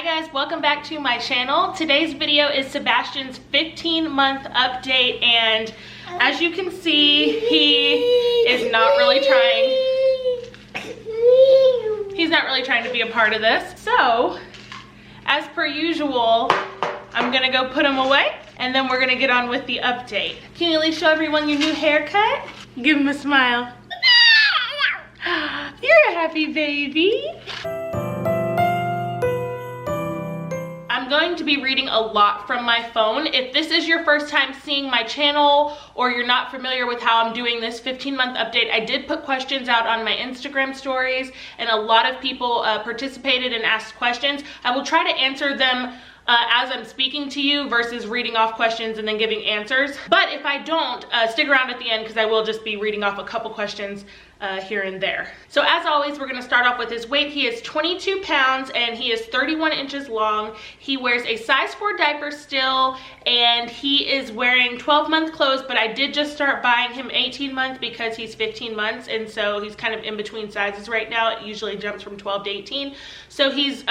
Hi guys, welcome back to my channel. Today's video is Sebastian's 15-month update, and as you can see, he is not really trying. He's not really trying to be a part of this. So, as per usual, I'm gonna go put him away, and then we're gonna get on with the update. Can you at least show everyone your new haircut? Give him a smile. You're a happy baby. I'm going to be reading a lot from my phone. If this is your first time seeing my channel or you're not familiar with how I'm doing this 15-month update, I did put questions out on my Instagram stories, and a lot of people participated and asked questions. I will try to answer them as I'm speaking to you versus reading off questions and then giving answers. But if I don't, stick around at the end because I will just be reading off a couple questions here and there. So as always, we're gonna start off with his weight. He is 22 pounds and he is 31 inches long. He wears a size 4 diaper still, and he is wearing 12-month clothes, but I did just start buying him 18-month because he's 15 months, and so he's kind of in between sizes right now. It usually jumps from 12 to 18. So he's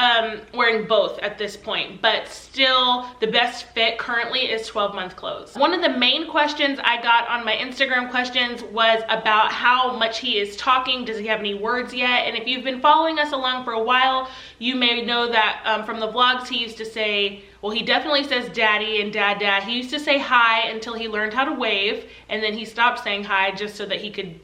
wearing both at this point, but still the best fit currently is 12-month clothes. One of the main questions I got on my Instagram questions was about how much he is talking. Does he have any words yet? And if you've been following us along for a while, you may know that from the vlogs he used to say, well, he definitely says daddy and dad dad. He used to say hi until he learned how to wave, and then he stopped saying hi just so that he could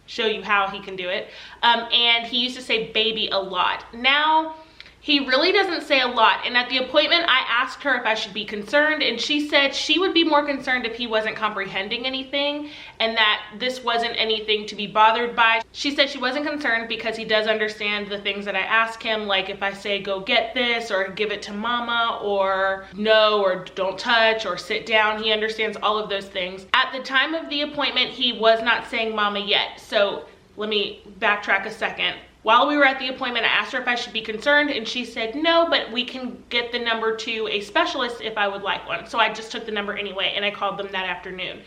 show you how he can do it. And he used to say baby a lot. Now he really doesn't say a lot, and at the appointment I asked her if I should be concerned, and she said she would be more concerned if he wasn't comprehending anything and that this wasn't anything to be bothered by. She said she wasn't concerned because he does understand the things that I ask him, like if I say go get this or give it to mama or no or don't touch or sit down. He understands all of those things. At the time of the appointment, he was not saying mama yet, so let me backtrack a second. While we were at the appointment, I asked her if I should be concerned, and she said no, but we can get the number to a specialist if I would like one. So I just took the number anyway, and I called them that afternoon.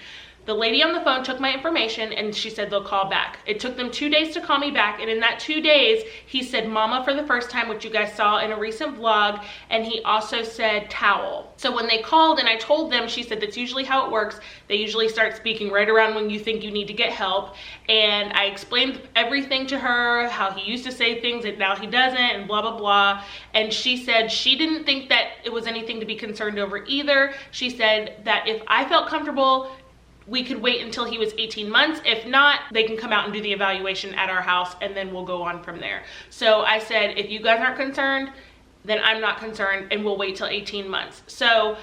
The lady on the phone took my information, and she said they'll call back. It took them 2 days to call me back, and in that 2 days, he said mama for the first time, which you guys saw in a recent vlog, and he also said towel. So when they called and I told them, she said that's usually how it works. They usually start speaking right around when you think you need to get help, and I explained everything to her, how he used to say things and now he doesn't, and blah, blah, blah. And she said she didn't think that it was anything to be concerned over either. She said that if I felt comfortable, we could wait until he was 18 months. If not, they can come out and do the evaluation at our house, and then we'll go on from there. So I said, if you guys aren't concerned, then I'm not concerned, and we'll wait till 18 months. So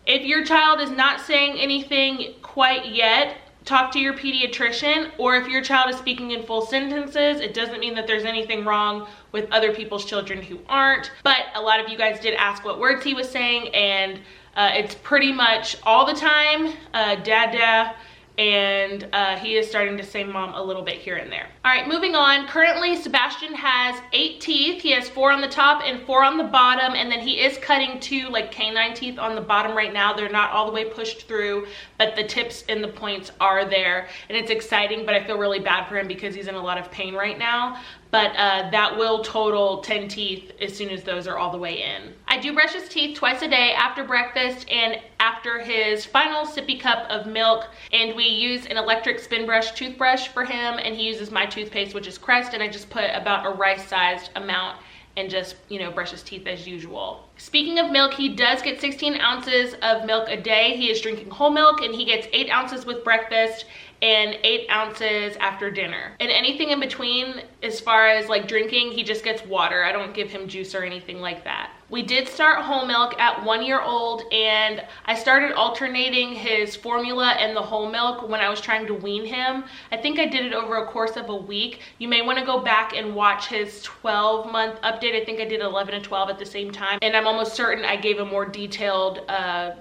if your child is not saying anything quite yet, talk to your pediatrician, or if your child is speaking in full sentences, it doesn't mean that there's anything wrong with other people's children who aren't. But a lot of you guys did ask what words he was saying, and it's pretty much all the time, dada, and he is starting to say mom a little bit here and there. All right, moving on. Currently, Sebastian has 8 teeth. He has 4 on the top and 4 on the bottom, and then he is cutting 2 like canine teeth on the bottom right now. They're not all the way pushed through, but the tips and the points are there, and it's exciting, but I feel really bad for him because he's in a lot of pain right now. But that will total 10 teeth as soon as those are all the way in. I do brush his teeth twice a day, after breakfast and after his final sippy cup of milk. And we use an electric spin brush toothbrush for him, and he uses my toothpaste, which is Crest, and I just put about a rice-sized amount and just, you know, brush his teeth as usual. Speaking of milk, he does get 16 ounces of milk a day. He is drinking whole milk, and he gets 8 ounces with breakfast and 8 ounces after dinner. And anything in between, as far as like drinking, he just gets water. I don't give him juice or anything like that. We did start whole milk at 1 year old, and I started alternating his formula and the whole milk when I was trying to wean him. I think I did it over a course of a week. You may want to go back and watch his 12-month update. I think I did 11 and 12 at the same time, and I'm almost certain I gave a more detailed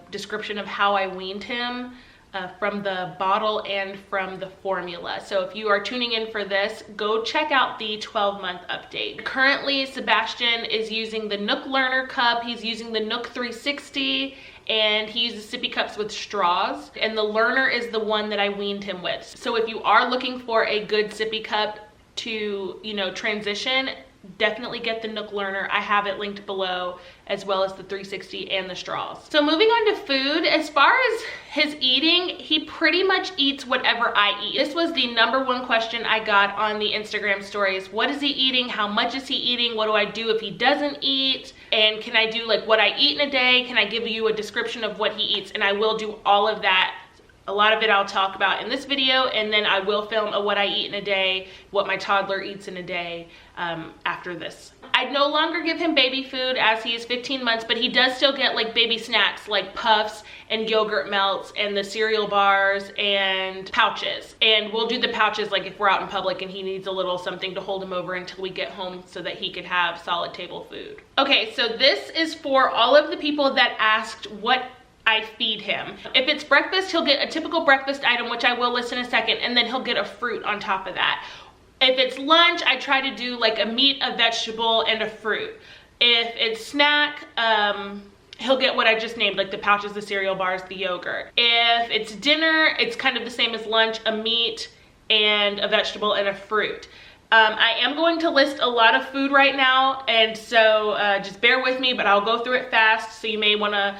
description of how I weaned him from the bottle and from the formula. So if you are tuning in for this, go check out the 12-month update. Currently, Sebastian is using the Nook Learner cup. He's using the Nook 360, and he uses sippy cups with straws, and the Learner is the one that I weaned him with. So if you are looking for a good sippy cup to, you know, transition, definitely get the Nook Learner. I have it linked below, as well as the 360 and the straws. So moving on to food, as far as his eating, he pretty much eats whatever I eat. This was the #1 question I got on the Instagram stories. What is he eating? How much is he eating? What do I do if he doesn't eat? And can I do like what I eat in a day? Can I give you a description of what he eats? And I will do all of that. A lot of it I'll talk about in this video, and then I will film a what I eat in a day, what my toddler eats in a day after this. I no longer give him baby food as he is 15 months, but he does still get like baby snacks like puffs and yogurt melts and the cereal bars and pouches. And we'll do the pouches like if we're out in public and he needs a little something to hold him over until we get home so that he could have solid table food. Okay, so this is for all of the people that asked what I feed him. If it's breakfast, he'll get a typical breakfast item, which I will list in a second, and then he'll get a fruit on top of that. If it's lunch, I try to do like a meat, a vegetable, and a fruit. If it's snack, he'll get what I just named, like the pouches, the cereal bars, the yogurt. If it's dinner, it's kind of the same as lunch, a meat and a vegetable and a fruit. I am going to list a lot of food right now, and so just bear with me, but I'll go through it fast, so you may want to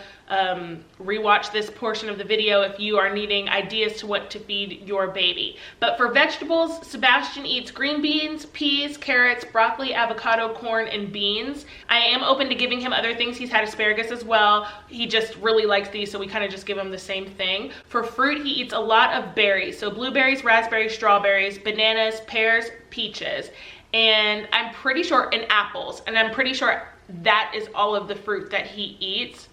rewatch this portion of the video if you are needing ideas to what to feed your baby. But for vegetables, Sebastian eats green beans, peas, carrots, broccoli, avocado, corn, and beans. I am open to giving him other things. He's had asparagus as well. He just really likes these, so we kind of just give him the same thing. For fruit, he eats a lot of berries. So blueberries, raspberries, strawberries, bananas, pears, peaches, and I'm pretty sure, and apples, and I'm pretty sure that is all of the fruit that he eats.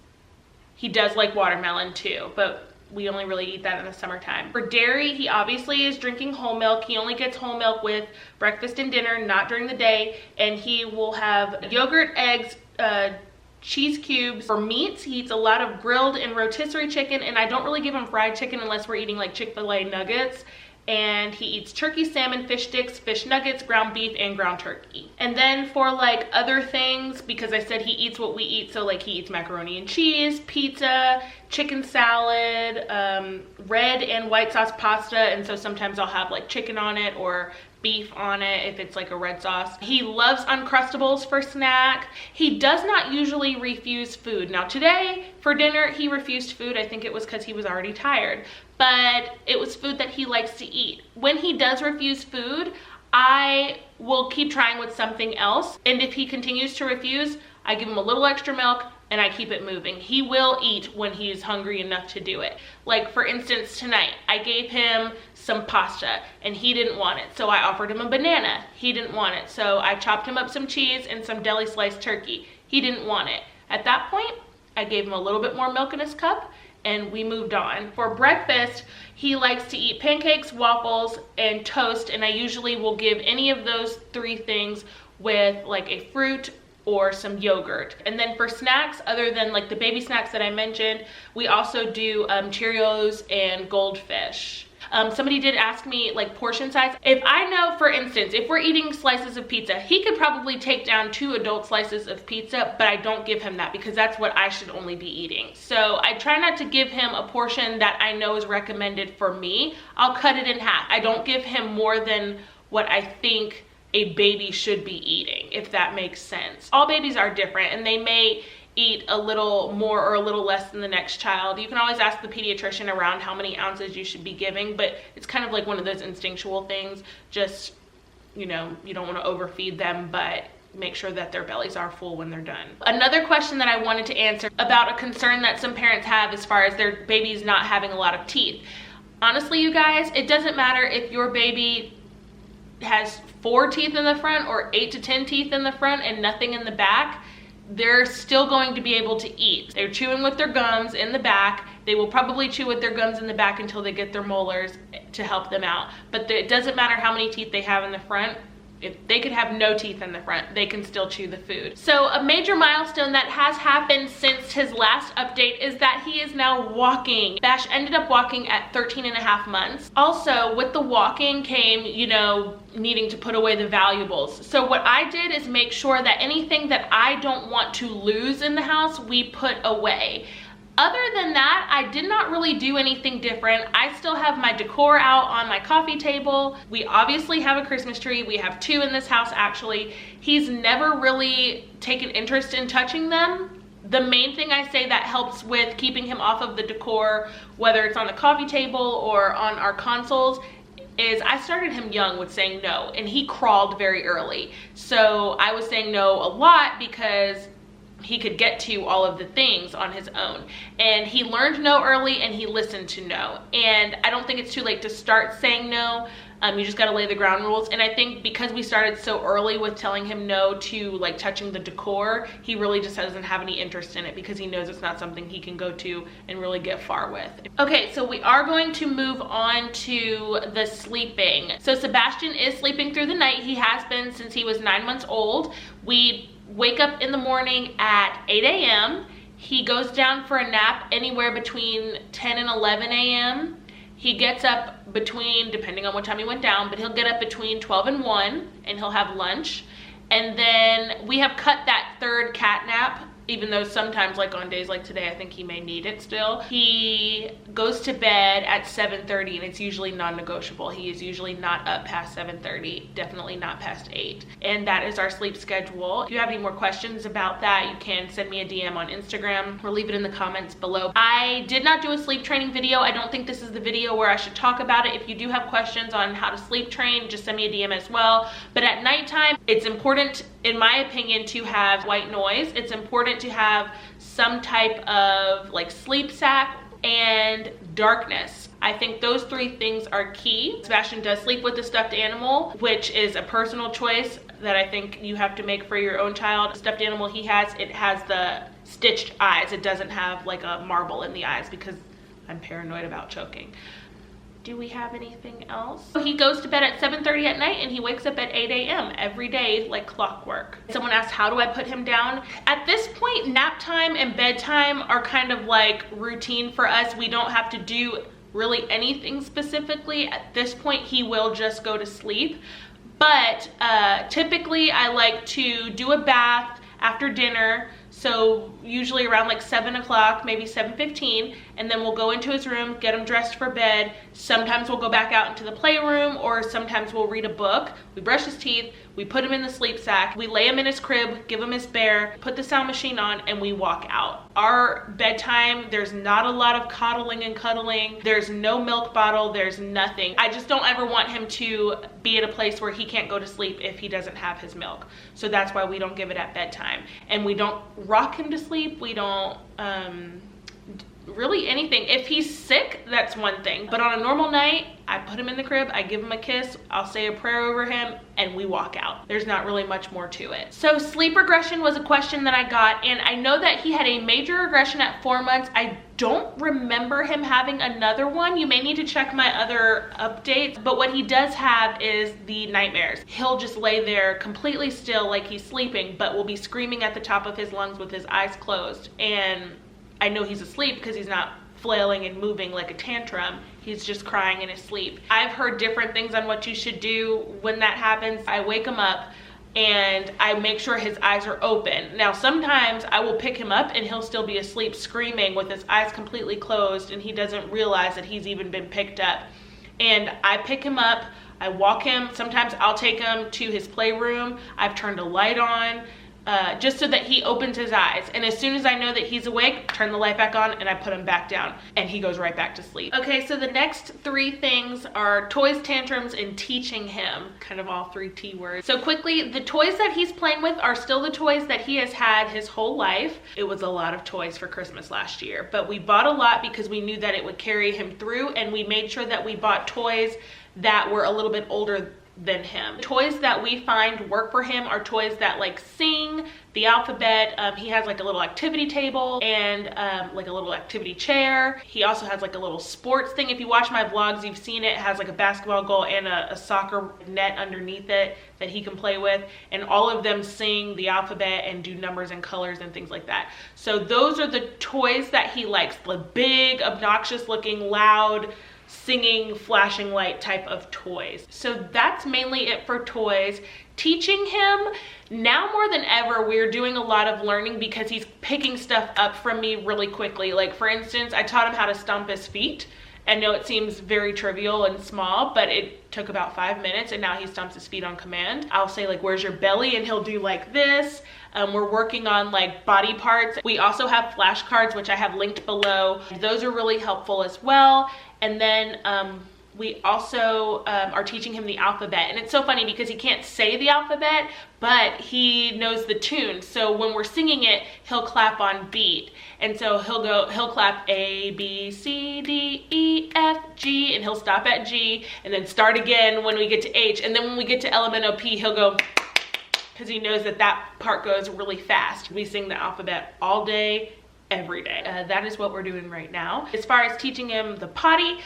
He does like watermelon too, but we only really eat that in the summertime. For dairy, he obviously is drinking whole milk. He only gets whole milk with breakfast and dinner, not during the day, and he will have yogurt, eggs, cheese cubes. For meats, he eats a lot of grilled and rotisserie chicken, and I don't really give him fried chicken unless we're eating like Chick-fil-A nuggets. And he eats turkey, salmon, fish sticks, fish nuggets, ground beef, and ground turkey. And then for like other things, because I said he eats what we eat, so like he eats macaroni and cheese, pizza, chicken salad, red and white sauce pasta, and so sometimes I'll have like chicken on it or beef on it if it's like a red sauce. He loves Uncrustables for snack. He does not usually refuse food. Now today for dinner he refused food. I think it was because he was already tired, but it was food that he likes to eat. When he does refuse food, I will keep trying with something else, and if he continues to refuse, I give him a little extra milk and I keep it moving. He will eat when he is hungry enough to do it. Like for instance, tonight I gave him some pasta and he didn't want it, so I offered him a banana. He didn't want it, so I chopped him up some cheese and some deli sliced turkey. He didn't want it. At that point, I gave him a little bit more milk in his cup and we moved on. For breakfast, he likes to eat pancakes, waffles, and toast, and I usually will give any of those 3 things with like a fruit or some yogurt. And then for snacks, other than like the baby snacks that I mentioned, we also do Cheerios and Goldfish. Somebody did ask me like portion size. If I know, for instance, if we're eating slices of pizza, he could probably take down 2 adult slices of pizza, but I don't give him that because that's what I should only be eating. So I try not to give him a portion that I know is recommended for me. I'll cut it in half. I don't give him more than what I think a baby should be eating, if that makes sense. All babies are different and they may eat a little more or a little less than the next child. You can always ask the pediatrician around how many ounces you should be giving, but it's kind of like one of those instinctual things. Just, you know, you don't want to overfeed them, but make sure that their bellies are full when they're done. Another question that I wanted to answer about a concern that some parents have as far as their babies not having a lot of teeth. Honestly, you guys, it doesn't matter if your baby has 4 teeth in the front or 8 to 10 teeth in the front and nothing in the back. They're still going to be able to eat. They're chewing with their gums in the back. They will probably chew with their gums in the back until they get their molars to help them out. But it doesn't matter how many teeth they have in the front. If they could have no teeth in the front, they can still chew the food. So a major milestone that has happened since his last update is that he is now walking. Bash ended up walking at 13.5 months. Also, with the walking came, you know, needing to put away the valuables. So what I did is make sure that anything that I don't want to lose in the house, we put away. Other than that, I did not really do anything different. I still have my decor out on my coffee table. We obviously have a Christmas tree. We have 2 in this house actually. He's never really taken interest in touching them. The main thing I say that helps with keeping him off of the decor, whether it's on the coffee table or on our consoles, is I started him young with saying no, and he crawled very early. So I was saying no a lot because he could get to all of the things on his own. And he learned no early and he listened to no. And I don't think it's too late to start saying no. You just gotta lay the ground rules. And I think because we started so early with telling him no to like touching the decor, he really just doesn't have any interest in it because he knows it's not something he can go to and really get far with. Okay, so we are going to move on to the sleeping. So Sebastian is sleeping through the night. He has been since he was 9 months old. We wake up in the morning at 8 a.m. He goes down for a nap anywhere between 10 and 11 a.m. He gets up between, depending on what time he went down, but he'll get up between 12 and 1 and he'll have lunch. And then we have cut that 3rd cat nap, even though sometimes like on days like today, I think he may need it still. He goes to bed at 7:30 and it's usually non-negotiable. He is usually not up past 7:30, definitely not past 8. And that is our sleep schedule. If you have any more questions about that, you can send me a DM on Instagram or leave it in the comments below. I did not do a sleep training video. I don't think this is the video where I should talk about it. If you do have questions on how to sleep train, just send me a DM as well. But at nighttime, it's important, in my opinion, to have white noise. It's important to have some type of like sleep sack and darkness. I think those 3 things are key. Sebastian does sleep with a stuffed animal, which is a personal choice that I think you have to make for your own child. The stuffed animal he has, it has the stitched eyes. It doesn't have like a marble in the eyes because I'm paranoid about choking. Do we have anything else? He goes to bed at 7:30 at night and he wakes up at 8 a.m. every day like clockwork. Someone asked, how do I put him down? At this point, nap time and bedtime are kind of like routine for us. We don't have to do really anything specifically. At this point, he will just go to sleep. But typically I like to do a bath after dinner. So usually around like 7 o'clock, maybe 7:15, and then we'll go into his room, get him dressed for bed. Sometimes we'll go back out into the playroom, or sometimes we'll read a book. We brush his teeth, we put him in the sleep sack, we lay him in his crib, give him his bear, put the sound machine on, and we walk out. Our bedtime, there's not a lot of coddling and cuddling. There's no milk bottle, there's nothing. I just don't ever want him to be at a place where he can't go to sleep if he doesn't have his milk. So that's why we don't give it at bedtime. And we don't rock him to sleep. We don't really anything. If he's sick, that's one thing. But on a normal night, I put him in the crib, I give him a kiss, I'll say a prayer over him, and we walk out. There's not really much more to it. So sleep regression was a question that I got, and I know that he had a major regression at 4 months. I don't remember him having another one. You may need to check my other updates, but what he does have is the nightmares. He'll just lay there completely still like he's sleeping, but will be screaming at the top of his lungs with his eyes closed. And I know he's asleep because he's not flailing and moving like a tantrum. He's just crying in his sleep. I've heard different things on what you should do when that happens. I wake him up and I make sure his eyes are open. Now, sometimes I will pick him up and he'll still be asleep screaming with his eyes completely closed and he doesn't realize that he's even been picked up. And I pick him up, I walk him. Sometimes I'll take him to his playroom. I've turned a light on. Just so that he opens his eyes, and as soon as I know that he's awake, turn the light back on and I put him back down and he goes right back to sleep. Okay, so the next 3 things are toys, tantrums, and teaching him, kind of all 3 T words. So quickly, the toys that he's playing with are still the toys that he has had his whole life. It was a lot of toys for Christmas last year, but we bought a lot because we knew that it would carry him through, and we made sure that we bought toys that were a little bit older than him. Toys that we find work for him are toys that like sing, the alphabet. He has like a little activity table and like a little activity chair. He also has like a little sports thing. If you watch my vlogs, you've seen it. It has like a basketball goal and a soccer net underneath it that he can play with. And all of them sing the alphabet and do numbers and colors and things like that. So those are the toys that he likes. The big, obnoxious looking, loud, singing, flashing light type of toys. So that's mainly it for toys. Teaching him, now more than ever, we're doing a lot of learning because he's picking stuff up from me really quickly. Like for instance, I taught him how to stomp his feet. I know it seems very trivial and small, but it took about 5 minutes and now he stomps his feet on command. I'll say like, where's your belly? And he'll do like this. We're working on like body parts. We also have flashcards, which I have linked below. Those are really helpful as well. And then we also are teaching him the alphabet. And it's so funny because he can't say the alphabet, but he knows the tune. So when we're singing it, he'll clap on beat. And so he'll clap A, B, C, D, E, F, G, and he'll stop at G and then start again when we get to H. And then when we get to LMNOP, he'll go, because he knows that that part goes really fast. We sing the alphabet all day, every day. That is what we're doing right now. As far as teaching him the potty,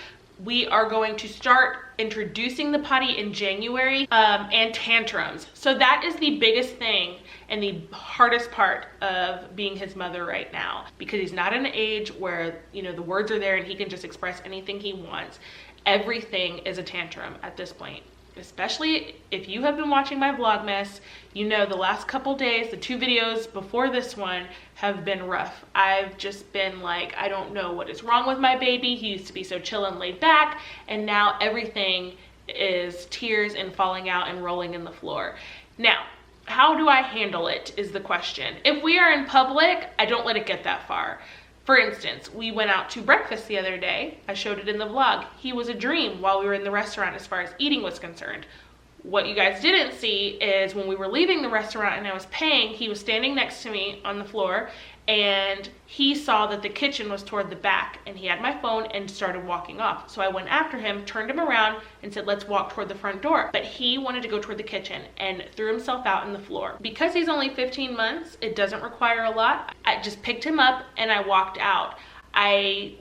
we are going to start introducing the potty in January, and tantrums. So that is the biggest thing and the hardest part of being his mother right now, because he's not in an age where, you know, the words are there and he can just express anything he wants. Everything is a tantrum at this point. Especially if you have been watching my Vlogmas, you know the last couple days, the 2 videos before this one have been rough. I've just been like, I don't know what is wrong with my baby. He used to be so chill and laid back, and now everything is tears and falling out and rolling in the floor. Now, how do I handle it is the question. If we are in public, I don't let it get that far. For instance, we went out to breakfast the other day. I showed it in the vlog. He was a dream while we were in the restaurant as far as eating was concerned. What you guys didn't see is when we were leaving the restaurant and I was paying, he was standing next to me on the floor and he saw that the kitchen was toward the back and he had my phone and started walking off. So I went after him, turned him around and said, let's walk toward the front door. But he wanted to go toward the kitchen and threw himself out on the floor. Because he's only 15 months, it doesn't require a lot. I just picked him up and I walked out. I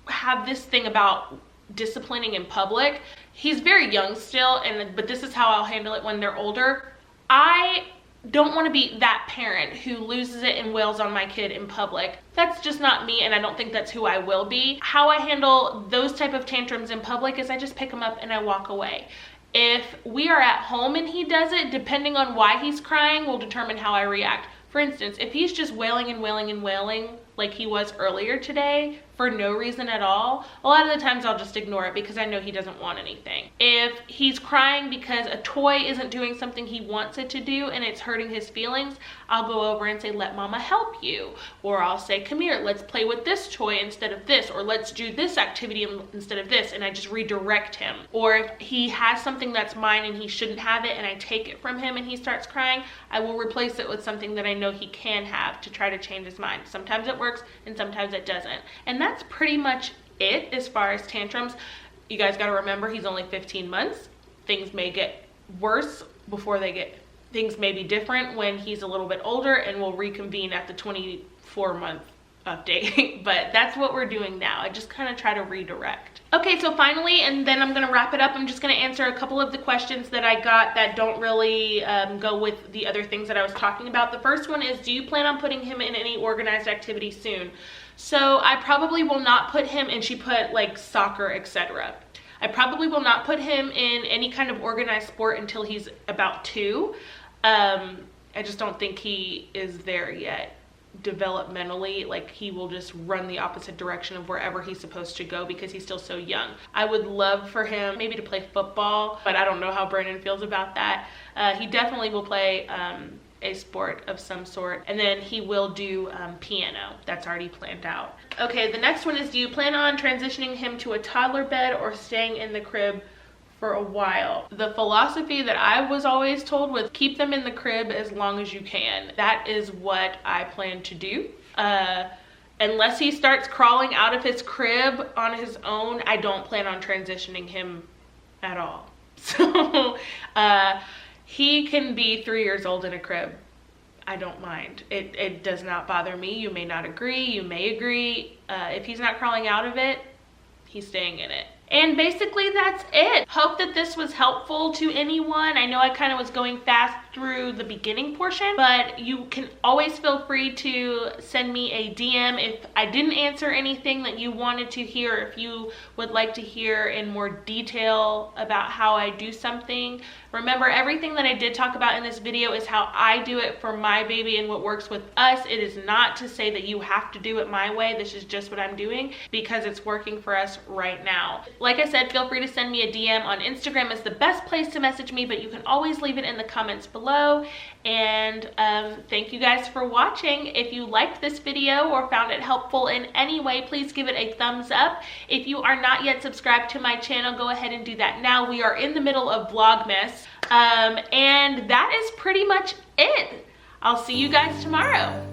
have this thing about disciplining in public. He's very young still, but this is how I'll handle it when they're older. I don't want to be that parent who loses it and wails on my kid in public. That's just not me, and I don't think that's who I will be. How I handle those type of tantrums in public is I just pick him up and I walk away. If we are at home and he does it, depending on why he's crying will determine how I react. For instance, if he's just wailing and wailing and wailing like he was earlier today for no reason at all, a lot of the times I'll just ignore it because I know he doesn't want anything. If he's crying because a toy isn't doing something he wants it to do and it's hurting his feelings, I'll go over and say, let mama help you. Or I'll say, come here, let's play with this toy instead of this, or let's do this activity instead of this, and I just redirect him. Or if he has something that's mine and he shouldn't have it and I take it from him and he starts crying, I will replace it with something that I know he can have to try to change his mind. Sometimes it works and sometimes it doesn't. And that's pretty much it as far as tantrums. You guys got to remember he's only 15 months. Things may get worse before things may be different when he's a little bit older, and we'll reconvene at the 24-month update. But that's what we're doing now. I just kind of try to redirect. Okay, so finally, and then I'm gonna wrap it up, I'm just gonna answer a couple of the questions that I got that don't really go with the other things that I was talking about. The first one is, do you plan on putting him in any organized activity soon? So I probably will not put him, and she put like soccer, etc. I probably will not put him in any kind of organized sport until he's about 2. I just don't think he is there yet developmentally. Like, he will just run the opposite direction of wherever he's supposed to go because he's still so young. I would love for him maybe to play football, but I don't know how Brandon feels about that. He definitely will play a sport of some sort, and then he will do piano. That's already planned out. Okay, the next one is, do you plan on transitioning him to a toddler bed or staying in the crib for a while? The philosophy that I was always told was keep them in the crib as long as you can. That is what I plan to do. Unless he starts crawling out of his crib on his own, I don't plan on transitioning him at all. So he can be 3 years old in a crib. I don't mind. It does not bother me. You may not agree, you may agree. If he's not crawling out of it, he's staying in it. And basically that's it. Hope that this was helpful to anyone. I know I kind of was going fast through the beginning portion, but you can always feel free to send me a DM if I didn't answer anything that you wanted to hear, if you would like to hear in more detail about how I do something. Remember, everything that I did talk about in this video is how I do it for my baby and what works with us. It is not to say that you have to do it my way. This is just what I'm doing because it's working for us right now. Like I said, feel free to send me a DM on Instagram. Is the best place to message me, but you can always leave it in the comments below. And thank you guys for watching. If you liked this video or found it helpful in any way, please give it a thumbs up. If you are not yet subscribed to my channel, go ahead and do that now. We are in the middle of Vlogmas. And that is pretty much it. I'll see you guys tomorrow.